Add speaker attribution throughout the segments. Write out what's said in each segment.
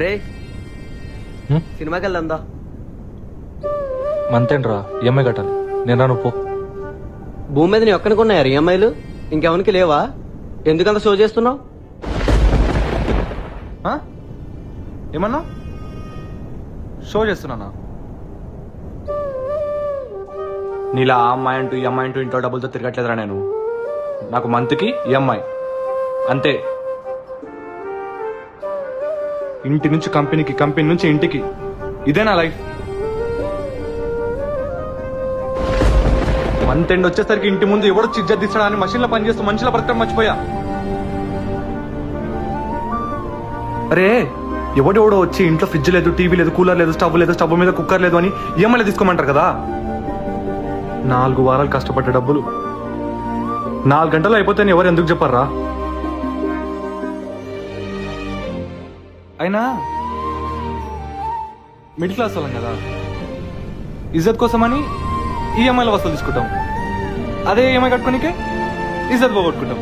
Speaker 1: రే సినిమాకి వెళ్దా?
Speaker 2: మంతేంట్రా ఈఎంఐ కట్టాలి. నేను రాను పో.
Speaker 1: భూమి మీద నీ ఒక్కడికి ఉన్నాయా ఈఎంఐలు? ఇంకెవరికి లేవా? ఎందుకంత షో చేస్తున్నావు?
Speaker 2: ఏమన్నా షో చేస్తున్నానా? నీలా ఆ అమ్మాయి అంటూ ఈ అమ్మాయి అంటూ ఇంట్లో డబ్బులతో తిరగట్లేదురా నేను. నాకు మంత్కి ఈఎంఐ అంతే. ఇంటి నుంచి కంపెనీకి, కంపెనీ నుంచి ఇంటికి, ఇదే నా లైఫ్. మంత్ ఎండ్ వచ్చేసరికి ఇంటి ముందు ఎవడో చిజ్జత్ తీస్తాడా అని మషిన్లో పనిచేస్తూ మనుషుల బ్రతకడం మర్చిపోయా. అరే ఎవడెవడో వచ్చి ఇంట్లో ఫ్రిడ్జ్ లేదు, టీవీ లేదు, కూలర్ లేదు, స్టవ్ లేదు, స్టవ్ మీద కుక్కర్ లేదు అని ఈఎంఐలో తీసుకోమంటారు కదా. 4 వారాలు కష్టపడ్డ డబ్బులు 4 గంటలు అయిపోతాయని ఎవరు ఎందుకు చెప్పారా? అయినా మిడిల్ క్లాస్ వాళ్ళం కదా, ఇజ్జత్ కోసమని ఈఎంఐలో వస్తువులు తీసుకుంటాం. అదే ఈఎంఐ కట్టుకోనికే ఇజ్జత్ పోగొట్టుకుంటాం.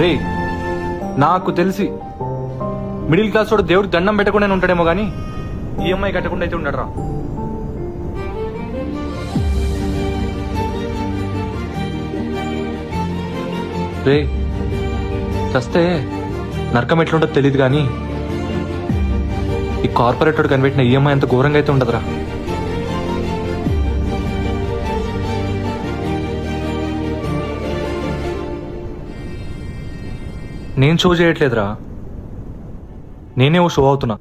Speaker 2: రే నాకు తెలిసి మిడిల్ క్లాస్ వాడు దేవుడికి దండం పెట్టకుండా ఉంటాడేమో కానీ ఈఎంఐ కట్టకుండా అయితే ఉండడరా. రే చస్తే నరకం ఎట్లుంటుందో తెలియదు కానీ ఈ కార్పొరేటర్ కనిపెట్టిన ఈఎంఐ అంత ఘోరంగా అయితే ఉండదురా. నేను షో చేయట్లేదురా, నేనే ఓ షో అవుతున్నా.